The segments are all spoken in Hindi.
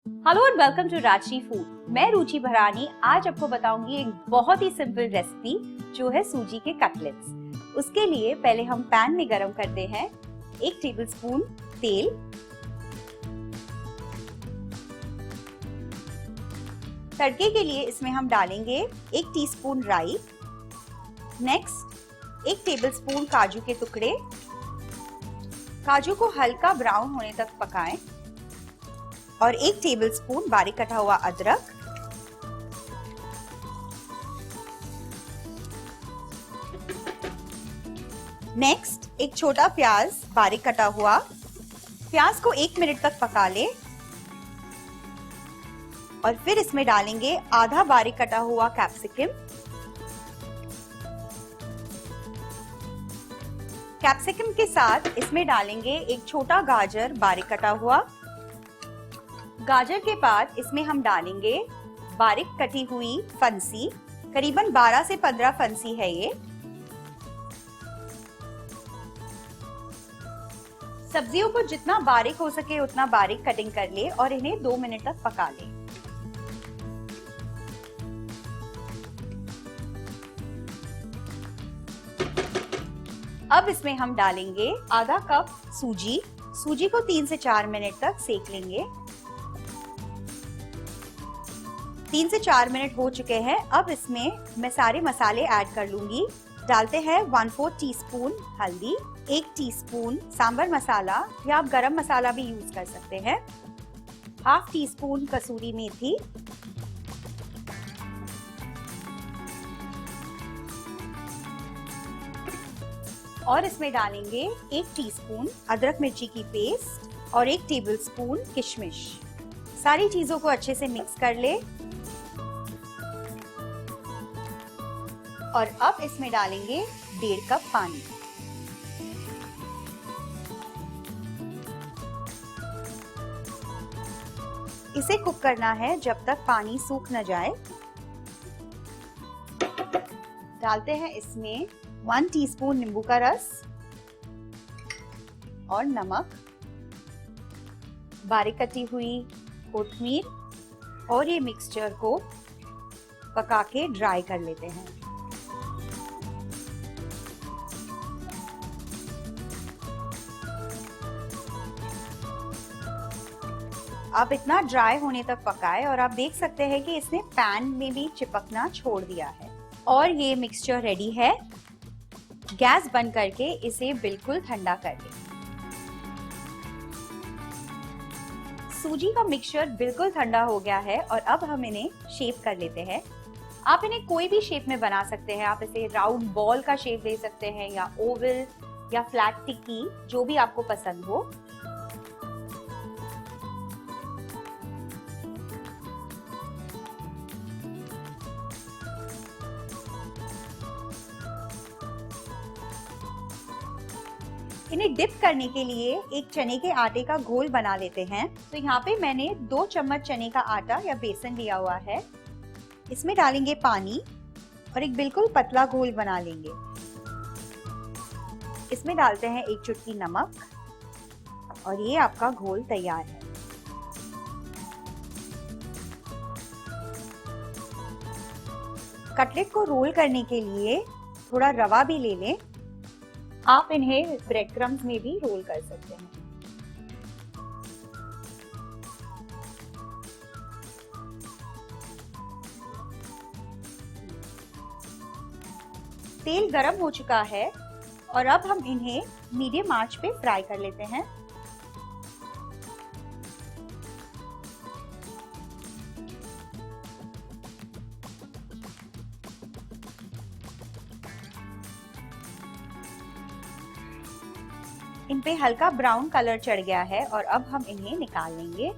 Hello and welcome to Rajshri food. मैं रुचि भरानी आज आपको बताऊंगी एक बहुत ही सिंपल रेसिपी जो है सूजी के कटलेट्स। उसके लिए पहले हम पैन में गरम करते हैं 1 टेबलस्पून तेल, तड़के के लिए इसमें हम डालेंगे 1 टीस्पून राई, नेक्स्ट 1 टेबलस्पून काजू के टुकड़े। काजू को हल्का ब्राउन होने तक पकाएं और 1 टेबलस्पून बारीक कटा हुआ अदरक, नेक्स्ट एक छोटा प्याज बारीक कटा हुआ। प्याज को 1 मिनट तक पका ले और फिर इसमें डालेंगे आधा बारीक कटा हुआ कैप्सिकम। कैप्सिकम के साथ इसमें डालेंगे एक छोटा गाजर बारीक कटा हुआ। गाजर के बाद इसमें हम डालेंगे बारीक कटी हुई फंसी, करीबन 12 से 15 फंसी है ये। सब्जियों को जितना बारीक हो सके उतना बारीक कटिंग कर ले और इन्हें 2 मिनट तक पका ले। अब इसमें हम डालेंगे आधा कप सूजी। सूजी को 3 से 4 मिनट तक सेक लेंगे। 3 से 4 मिनट हो चुके हैं। अब इसमें मैं सारे मसाले ऐड कर लूंगी। डालते हैं 1/4 टीस्पून हल्दी, 1 टीस्पून सांबर मसाला या आप गरम मसाला भी यूज कर सकते हैं, ½ टीस्पून कसूरी मेथी, और इसमें डालेंगे 1 टीस्पून अदरक मिर्ची की पेस्ट और 1 टेबलस्पून किशमिश। सारी चीजों को अच्छे से मिक्स कर ले और अब इसमें डालेंगे 1.5 कप पानी। इसे कुक करना है जब तक पानी सूख न जाए। डालते हैं इसमें 1 टीस्पून नींबू का रस और नमक, बारीक कटी हुई कोथमीर और ये मिक्सचर को पका के ड्राई कर लेते हैं। आप इतना ड्राई होने तक पकाएं और आप देख सकते हैं कि इसने पैन में भी चिपकना छोड़ दिया है और ये मिक्सचर रेडी है। गैस बंद करके इसे बिल्कुल ठंडा कर लें। सूजी का मिक्सचर बिल्कुल ठंडा हो गया है और अब हम इन्हें शेप कर लेते हैं। आप इन्हें कोई भी शेप में बना सकते हैं। आप इसे राउंड बॉल का शेप दे सकते हैं या ओवल या फ्लैट टिक्की, जो भी आपको पसंद हो। इन्हें डिप करने के लिए एक चने के आटे का घोल बना लेते हैं। तो यहाँ पे मैंने 2 चम्मच चने का आटा या बेसन लिया हुआ है। इसमें डालेंगे पानी और एक बिल्कुल पतला घोल बना लेंगे। इसमें डालते हैं 1 चुटकी नमक और ये आपका घोल तैयार है। कटलेट को रोल करने के लिए थोड़ा रवा भी ले लें। आप इन्हें ब्रेड क्रम्स में भी रोल कर सकते हैं। तेल गरम हो चुका है और अब हम इन्हें मीडियम आंच पे फ्राई कर लेते हैं। इन पे हल्का ब्राउन कलर चढ़ गया है और अब हम इन्हें निकाल लेंगे।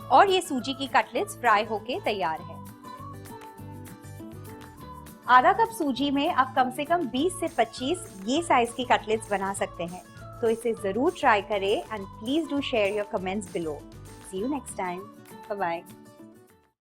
और ये सूजी की कटलेट्स फ्राई होके तैयार है। आधा कप सूजी में आप कम से कम 20 से 25 ये साइज की कटलेट्स बना सकते हैं। तो इसे जरूर ट्राई करें and please do share your comments below. See you next time. Bye bye.